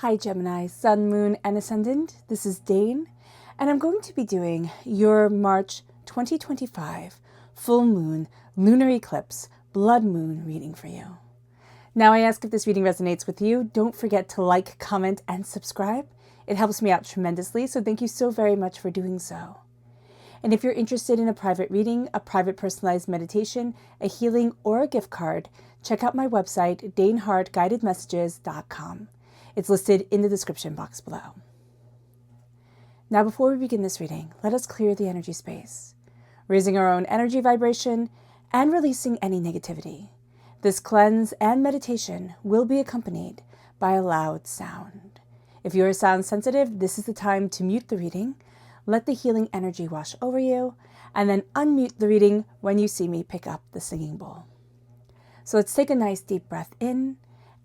Hi Gemini, Sun, Moon, and Ascendant. This is Dane, and I'm going to be doing your March 2025 full moon, lunar eclipse, blood moon reading for you. Now I ask if this reading resonates with you. Don't forget to like, comment, and subscribe. It helps me out tremendously, so thank you so very much for doing so. And if you're interested in a private reading, a private personalized meditation, a healing, or a gift card, check out my website, danehartguidedmessages.com. It's listed in the description box below. Now, before we begin this reading, let us clear the energy space, raising our own energy vibration and releasing any negativity. This cleanse and meditation will be accompanied by a loud sound. If you are sound sensitive, this is the time to mute the reading, let the healing energy wash over you, and then unmute the reading when you see me pick up the singing bowl. So let's take a nice deep breath in,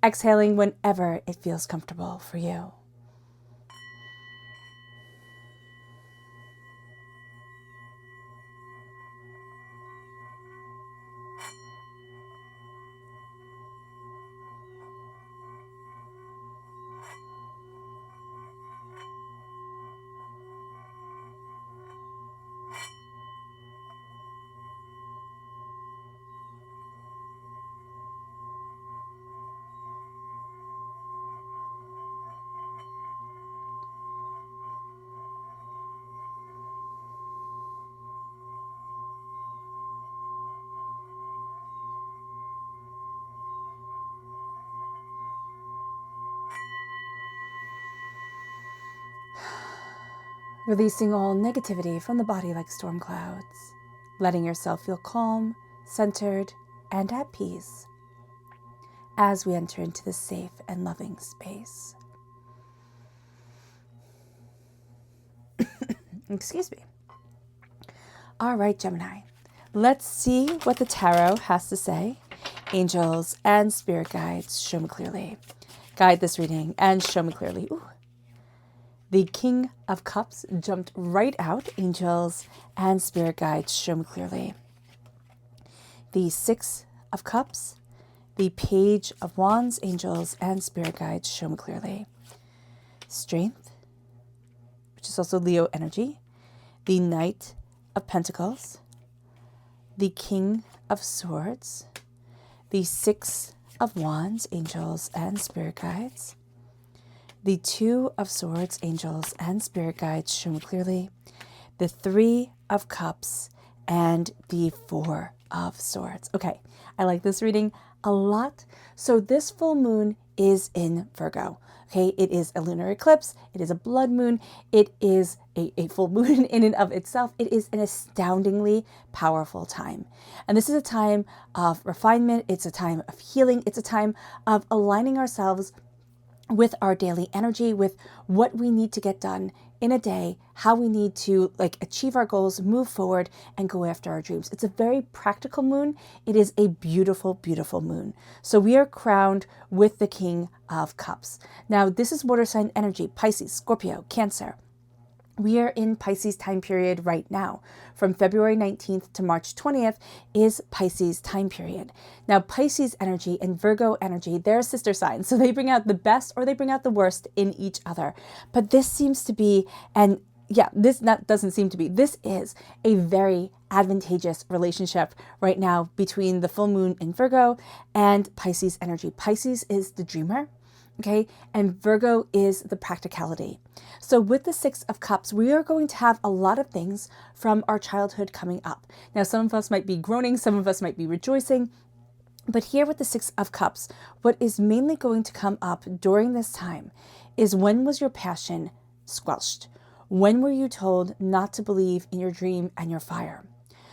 exhaling whenever it feels comfortable for you. Releasing all negativity from the body like storm clouds, letting yourself feel calm, centered, and at peace as we enter into this safe and loving space. Excuse me. All right, Gemini, let's see what the tarot has to say. Angels and spirit guides, show me clearly. Guide this reading and show me clearly. Ooh. The King of Cups jumped right out. Angels and spirit guides, show me clearly. The Six of Cups, the Page of Wands, angels and spirit guides, show me clearly. Strength, which is also Leo energy. The Knight of Pentacles, the King of Swords, the Six of Wands, angels and spirit guides. The Two of Swords, angels and spirit guides, show me clearly. The Three of Cups and the Four of Swords. Okay, I like this reading a lot. So this full moon is in Virgo. Okay, it is a lunar eclipse. It is a blood moon. It is a full moon in and of itself. It is an astoundingly powerful time. And this is a time of refinement. It's a time of healing. It's a time of aligning ourselves with our daily energy, with what we need to get done in a day, how we need to achieve our goals, move forward, and go after our dreams. It's a very practical moon. It is a beautiful, beautiful moon. So we are crowned with the King of Cups. Now, this is water sign energy, Pisces, Scorpio, Cancer. We are in Pisces time period right now. From February 19th to March 20th is Pisces time period. Now, Pisces energy and Virgo energy, they're sister signs. So they bring out the best or they bring out the worst in each other. But this seems to be, and yeah, this doesn't seem to be, this is a very advantageous relationship right now between the full moon in Virgo and Pisces energy. Pisces is the dreamer. Okay, and Virgo is the practicality. So with the Six of Cups, we are going to have a lot of things from our childhood coming up. Now, some of us might be groaning, some of us might be rejoicing, but here with the Six of Cups, what is mainly going to come up during this time is, when was your passion squelched? When were you told not to believe in your dream and your fire?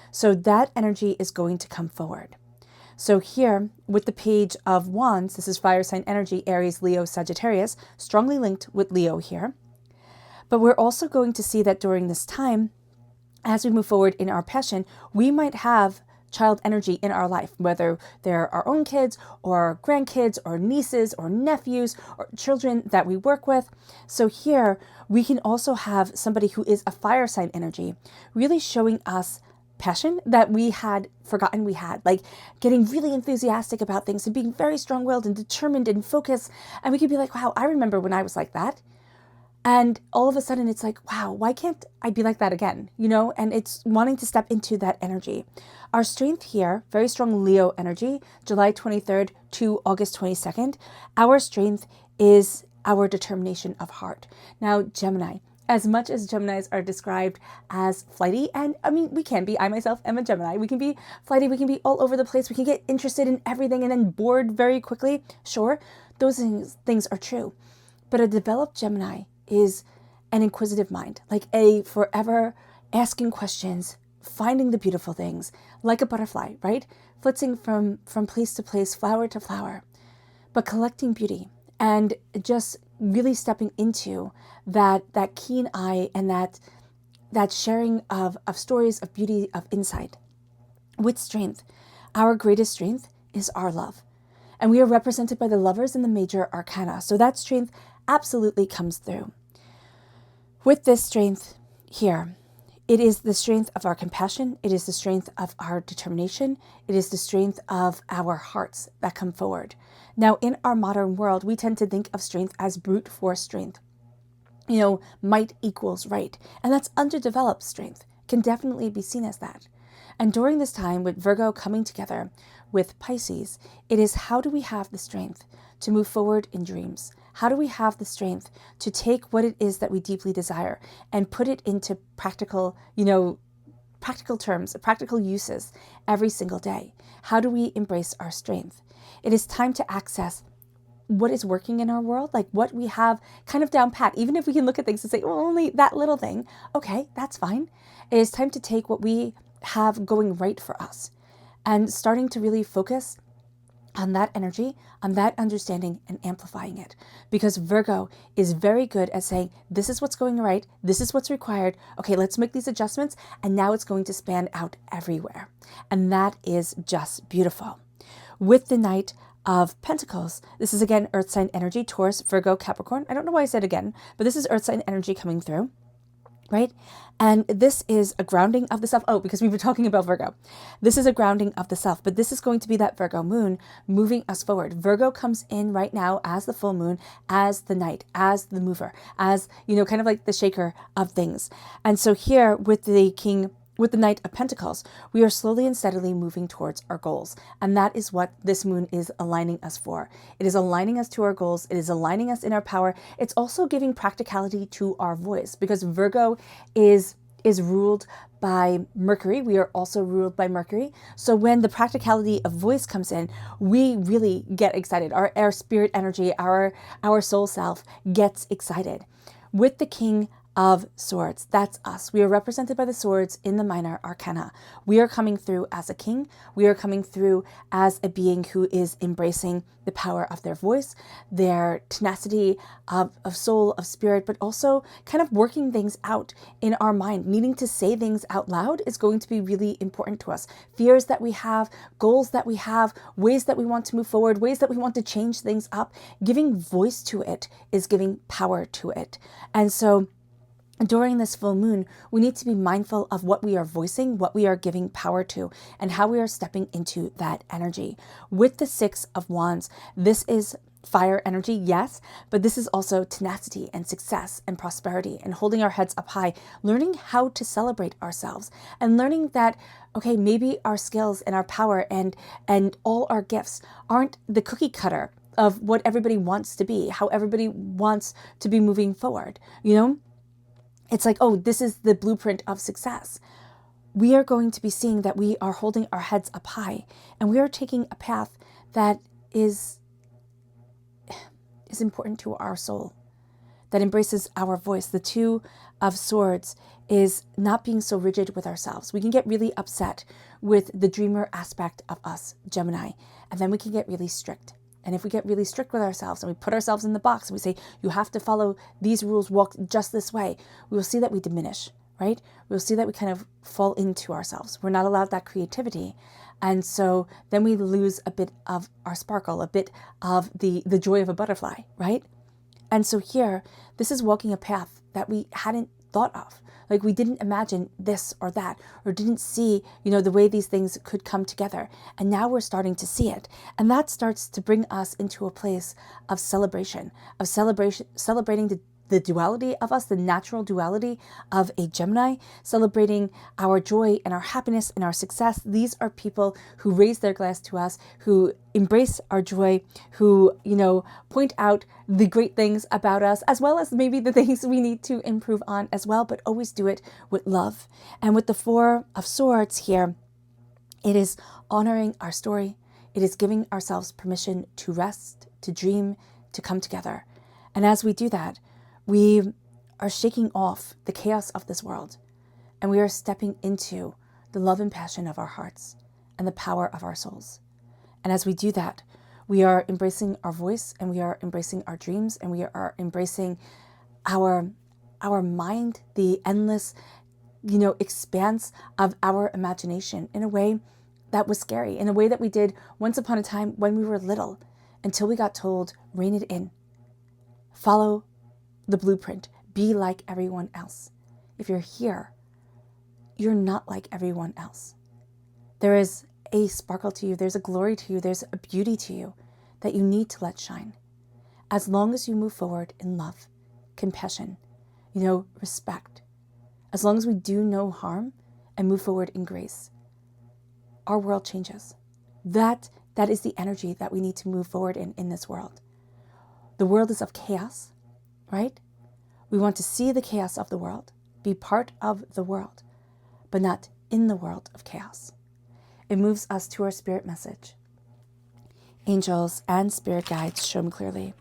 So that energy is going to come forward. So here with the Page of Wands, this is fire sign energy, Aries, Leo, Sagittarius, strongly linked with Leo here. But we're also going to see that during this time, as we move forward in our passion, we might have child energy in our life, whether they're our own kids or grandkids or nieces or nephews or children that we work with. So here we can also have somebody who is a fire sign energy really showing us passion that we had forgotten we had, like getting really enthusiastic about things and being very strong-willed and determined and focused. And we could be like, wow, I remember when I was like that. And all of a sudden it's like, wow, why can't I be like that again? You know, and it's wanting to step into that energy. Our strength here, very strong Leo energy, July 23rd to August 22nd. Our strength is our determination of heart. Now, Gemini, as much as Geminis are described as flighty, and I mean, we can be, I myself am a Gemini, we can be flighty, we can be all over the place, we can get interested in everything and then bored very quickly. Sure, those things are true. But a developed Gemini is an inquisitive mind, like a forever asking questions, finding the beautiful things, like a butterfly, right? Flitzing from place to place, flower to flower, but collecting beauty and just really stepping into that keen eye and that sharing of stories of beauty, of insight. With strength, our greatest strength is our love. And we are represented by the lovers in the major arcana. So that strength absolutely comes through. With this strength here, it is the strength of our compassion. It is the strength of our determination. It is the strength of our hearts that come forward. Now, in our modern world, we tend to think of strength as brute force strength. You know, might equals right. And that's underdeveloped strength. Can definitely be seen as that. And during this time, with Virgo coming together with Pisces, it is how do we have the strength to move forward in dreams? How do we have the strength to take what it is that we deeply desire and put it into practical, practical terms, practical uses every single day? How do we embrace our strength? It is time to access what is working in our world, like what we have kind of down pat. Even if we can look at things and say, well, only that little thing. Okay, that's fine. It is time to take what we have going right for us and starting to really focus on that energy, on that understanding, and amplifying it. Because Virgo is very good at saying, this is what's going right, this is what's required, okay, let's make these adjustments, and now it's going to span out everywhere. And that is just beautiful. With the Knight of Pentacles, this is again Earth sign energy, Taurus, Virgo, Capricorn. I don't know why I said again, but this is Earth sign energy coming through. Right? And this is a grounding of the self. Oh, because we've been talking about Virgo. This is a grounding of the self, but this is going to be that Virgo moon moving us forward. Virgo comes in right now as the full moon, as the night, as the mover, as, kind of like the shaker of things. And so here with the Knight of Pentacles, we are slowly and steadily moving towards our goals. And that is what this moon is aligning us for. It is aligning us to our goals. It is aligning us in our power. It's also giving practicality to our voice, because Virgo is ruled by Mercury. We are also ruled by Mercury. So when the practicality of voice comes in, we really get excited. Our spirit energy, our soul self gets excited. With the King of Swords, that's us. We are represented by the swords in the minor arcana. We are coming through as a king. We are coming through as a being who is embracing the power of their voice, their tenacity of soul, of spirit, but also kind of working things out in our mind. Needing to say things out loud is going to be really important to us. Fears that we have, goals that we have, ways that we want to move forward, ways that we want to change things up. Giving voice to it is giving power to it. And so during this full moon, we need to be mindful of what we are voicing, what we are giving power to, and how we are stepping into that energy. With the Six of Wands, this is fire energy, yes, but this is also tenacity and success and prosperity and holding our heads up high, learning how to celebrate ourselves and learning that, okay, maybe our skills and our power and all our gifts aren't the cookie cutter of what everybody wants to be, how everybody wants to be moving forward, It's like, oh, this is the blueprint of success. We are going to be seeing that we are holding our heads up high and we are taking a path that is important to our soul, that embraces our voice. The Two of Swords is not being so rigid with ourselves. We can get really upset with the dreamer aspect of us, Gemini, and then we can get really strict. And if we get really strict with ourselves and we put ourselves in the box and we say, you have to follow these rules, walk just this way, we will see that we diminish, right? We'll see that we kind of fall into ourselves. We're not allowed that creativity. And so then we lose a bit of our sparkle, a bit of the joy of a butterfly, right? And so here, this is walking a path that we hadn't thought of. Like we didn't imagine this or that, or didn't see, the way these things could come together. And now we're starting to see it. And that starts to bring us into a place of celebrating the duality of us, the natural duality of a Gemini, celebrating our joy and our happiness and our success. These are people who raise their glass to us, who embrace our joy, who, point out the great things about us, as well as maybe the things we need to improve on as well, but always do it with love. And with the Four of Swords here, it is honoring our story. It is giving ourselves permission to rest, to dream, to come together. And as we do that, we are shaking off the chaos of this world, and we are stepping into the love and passion of our hearts and the power of our souls. And as we do that, we are embracing our voice, and we are embracing our dreams, and we are embracing our mind, the endless, expanse of our imagination in a way that was scary, in a way that we did once upon a time when we were little, until we got told, rein it in, follow the blueprint, be like everyone else. If you're here, you're not like everyone else. There is a sparkle to you, there's a glory to you, there's a beauty to you that you need to let shine. As long as you move forward in love, compassion, respect, as long as we do no harm and move forward in grace, our world changes. That is the energy that we need to move forward in this world. The world is of chaos, right? We want to see the chaos of the world, be part of the world, but not in the world of chaos. It moves us to our spirit message. Angels and spirit guides, show me clearly.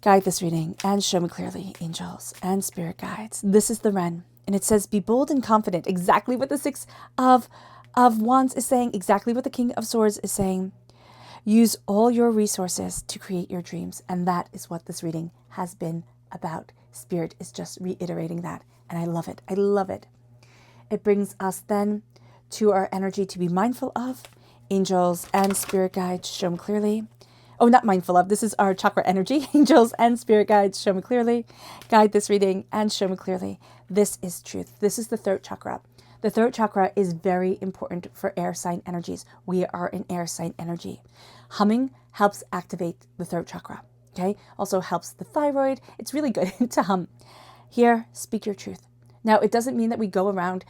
Guide this reading and show me clearly, angels and spirit guides. This is the Wren, and it says, be bold and confident. Exactly what the Six of Wands is saying, exactly what the King of Swords is saying. Use all your resources to create your dreams. And that is what this reading has been about. Spirit is just reiterating that. And I love it. I love it. It brings us then to our energy to be mindful of. Angels and spirit guides, show me clearly. Oh, not mindful of. This is our chakra energy. Angels and spirit guides, show me clearly. Guide this reading and show me clearly. This is truth. This is the throat chakra. The throat chakra is very important for air sign energies. We are an air sign energy. Humming helps activate the throat chakra. Okay. Also helps the thyroid. It's really good to hum. Here, speak your truth. Now, it doesn't mean that we go around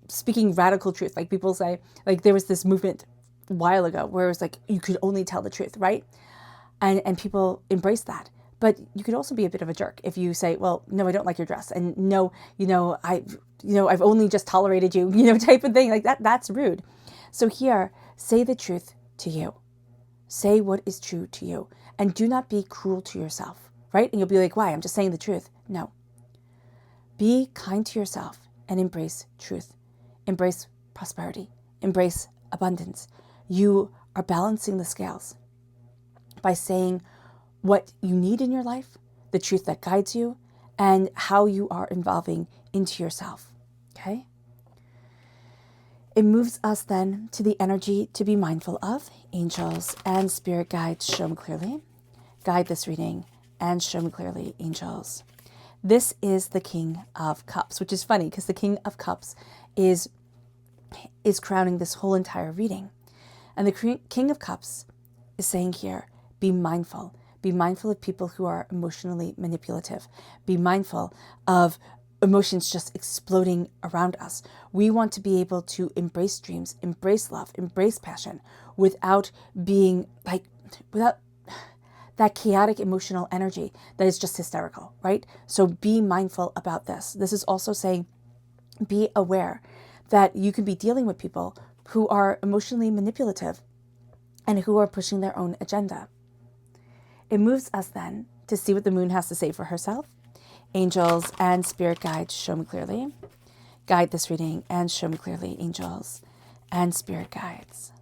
speaking radical truth. Like people say, like there was this movement a while ago where it was like, you could only tell the truth, right? And people embrace that. But you could also be a bit of a jerk if you say, well, no, I don't like your dress. And no, I've only just tolerated you, type of thing like that. That's rude. So here, say the truth to you. Say what is true to you. And do not be cruel to yourself, right? And you'll be like, why? I'm just saying the truth. No. Be kind to yourself and embrace truth. Embrace prosperity. Embrace abundance. You are balancing the scales by saying what you need in your life, the truth that guides you, and how you are evolving into yourself, okay? It moves us then to the energy to be mindful of. Angels and spirit guides, show me clearly. Guide this reading and show me clearly, angels. This is the King of Cups, which is funny because the King of Cups is crowning this whole entire reading. And the King of Cups is saying here, be mindful. Be mindful of people who are emotionally manipulative. Be mindful of emotions just exploding around us. We want to be able to embrace dreams, embrace love, embrace passion without that chaotic emotional energy that is just hysterical, right? So be mindful about this. This is also saying, be aware that you can be dealing with people who are emotionally manipulative and who are pushing their own agenda. It moves us then to see what the moon has to say for herself. Angels and spirit guides, show me clearly. Guide this reading and show me clearly, angels and spirit guides.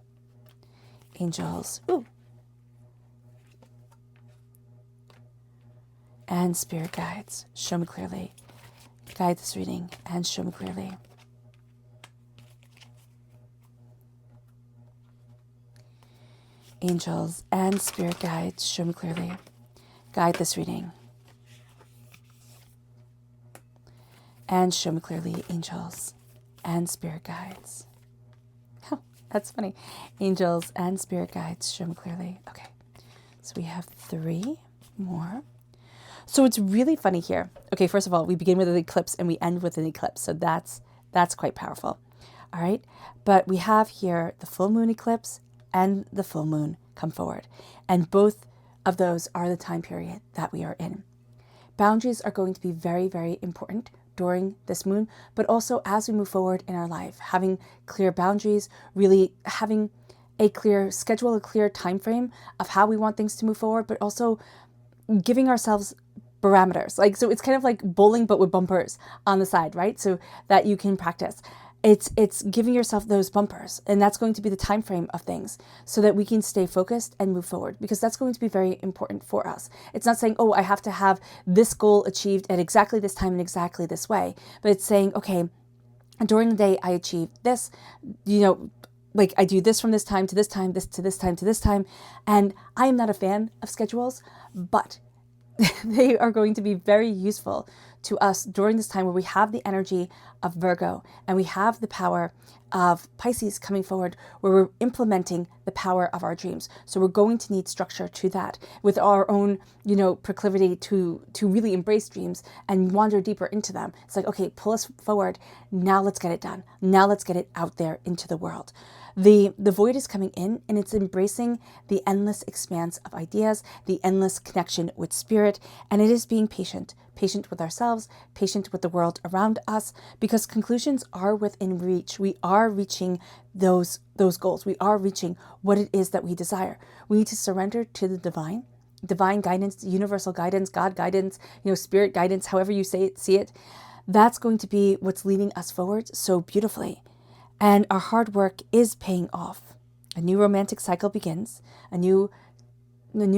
Angels, and spirit guides, show me clearly. Guide this reading and show me clearly. Angels and spirit guides, show me clearly. Guide this reading. and show me clearly, angels and spirit guides. Oh, that's funny. Angels and spirit guides, show me clearly. Okay, so we have 3 more. So it's really funny here. Okay, first of all, we begin with an eclipse and we end with an eclipse. So that's quite powerful. All right, but we have here the full moon eclipse and the full moon come forward. And both of those are the time period that we are in. Boundaries are going to be very, very important during this moon, but also as we move forward in our life, having clear boundaries, really having a clear schedule, a clear time frame of how we want things to move forward, but also giving ourselves parameters. Like, so it's kind of like bowling, but with bumpers on the side, right? So that you can practice. It's giving yourself those bumpers, and that's going to be the time frame of things so that we can stay focused and move forward, because that's going to be very important for us. It's not saying, oh, I have to have this goal achieved at exactly this time and exactly this way, but it's saying, okay, during the day I achieve this, like I do this from this time to this time, this to this time to this time. And I am not a fan of schedules, but they are going to be very useful to us during this time where we have the energy of Virgo and we have the power of Pisces coming forward, where we're implementing the power of our dreams. So we're going to need structure to that with our own, proclivity to really embrace dreams and wander deeper into them. It's like, okay, pull us forward. Now let's get it done. Now let's get it out there into the world. The void is coming in, and it's embracing the endless expanse of ideas, the endless connection with spirit, and it is being patient with ourselves, patient with the world around us, because conclusions are within reach. We are reaching those goals. We are reaching what it is that we desire. We need to surrender to the divine guidance, universal guidance, God guidance, spirit guidance, however you see it. That's going to be what's leading us forward so beautifully. And our hard work is paying off. A new romantic cycle begins, a new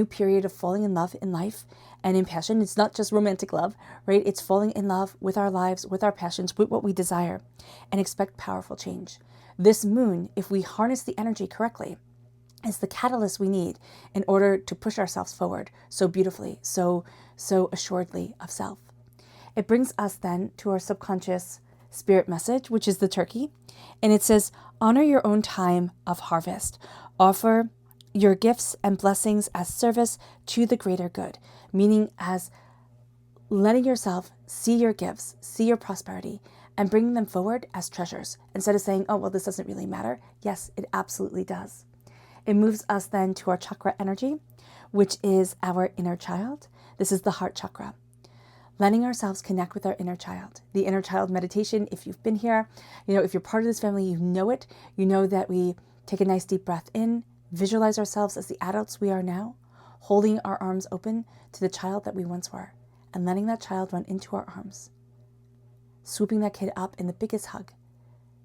period of falling in love in life and in passion. It's not just romantic love, right? It's falling in love with our lives, with our passions, with what we desire, and expect powerful change. This moon, if we harness the energy correctly, is the catalyst we need in order to push ourselves forward so beautifully, so assuredly of self. It brings us then to our subconscious spirit message, which is the turkey. And it says, honor your own time of harvest. Offer your gifts and blessings as service to the greater good, meaning as letting yourself see your gifts, see your prosperity, and bringing them forward as treasures. Instead of saying, oh, well, this doesn't really matter. Yes, it absolutely does. It moves us then to our chakra energy, which is our inner child. This is the heart chakra. Letting ourselves connect with our inner child. The inner child meditation, if you've been here, if you're part of this family, you know it. You know that we take a nice deep breath in, visualize ourselves as the adults we are now, holding our arms open to the child that we once were, and letting that child run into our arms, swooping that kid up in the biggest hug,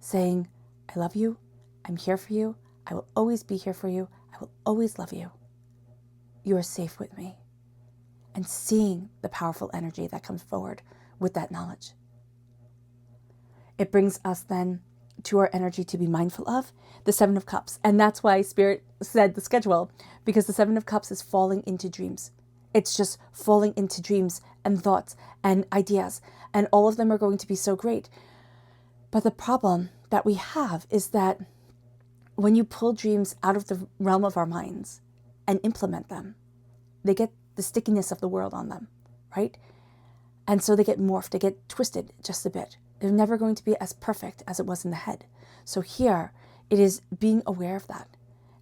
saying, I love you, I'm here for you, I will always be here for you, I will always love you. You are safe with me. And seeing the powerful energy that comes forward with that knowledge. It brings us then to our energy to be mindful of, the 7 of Cups. And that's why Spirit said the schedule, because the 7 of Cups is falling into dreams. It's just falling into dreams and thoughts and ideas, and all of them are going to be so great. But the problem that we have is that when you pull dreams out of the realm of our minds and implement them, they get the stickiness of the world on them, right? And so they get morphed, they get twisted just a bit. They're never going to be as perfect as it was in the head. So here, it is being aware of that.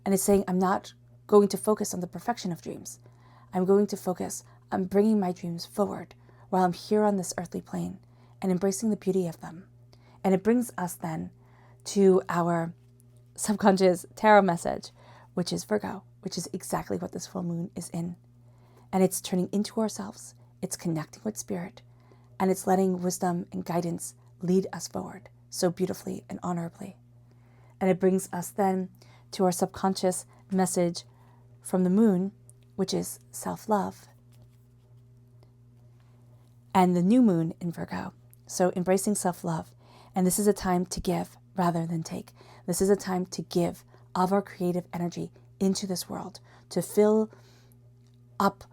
And it's saying, I'm not going to focus on the perfection of dreams. I'm going to focus on bringing my dreams forward while I'm here on this earthly plane and embracing the beauty of them. And it brings us then to our subconscious tarot message, which is Virgo, which is exactly what this full moon is in. And it's turning into ourselves, it's connecting with spirit, and it's letting wisdom and guidance lead us forward so beautifully and honorably. And it brings us then to our subconscious message from the moon, which is self-love. And the new moon in Virgo, so embracing self-love. And this is a time to give rather than take. This is a time to give of our creative energy into this world, to fill up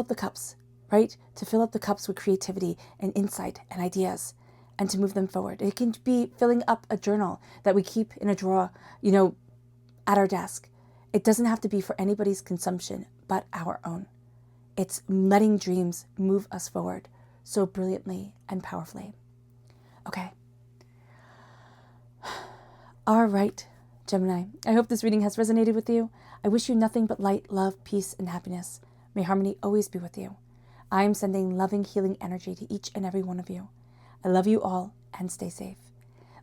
the cups right? To fill up the cups with creativity and insight and ideas and to move them forward. It can be filling up a journal that we keep in a drawer, at our desk. It doesn't have to be for anybody's consumption but our own. It's letting dreams move us forward so brilliantly and powerfully. Okay. All right, Gemini. I hope this reading has resonated with you. I wish you nothing but light, love, peace, and happiness. May harmony always be with you. I am sending loving, healing energy to each and every one of you. I love you all and stay safe.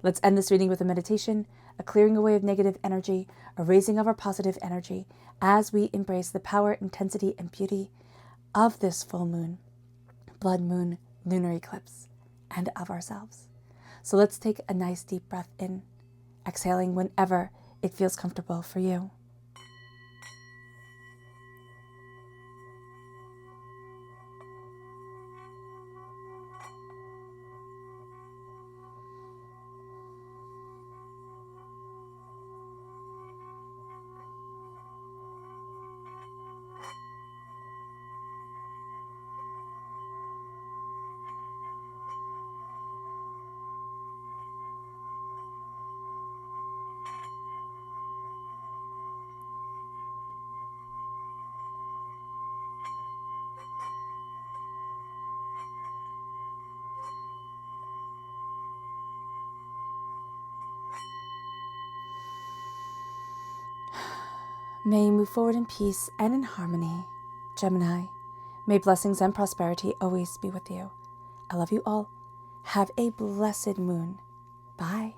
Let's end this reading with a meditation, a clearing away of negative energy, a raising of our positive energy as we embrace the power, intensity, and beauty of this full moon, blood moon, lunar eclipse, and of ourselves. So let's take a nice deep breath in, exhaling whenever it feels comfortable for you. May you move forward in peace and in harmony, Gemini. May blessings and prosperity always be with you. I love you all. Have a blessed moon. Bye.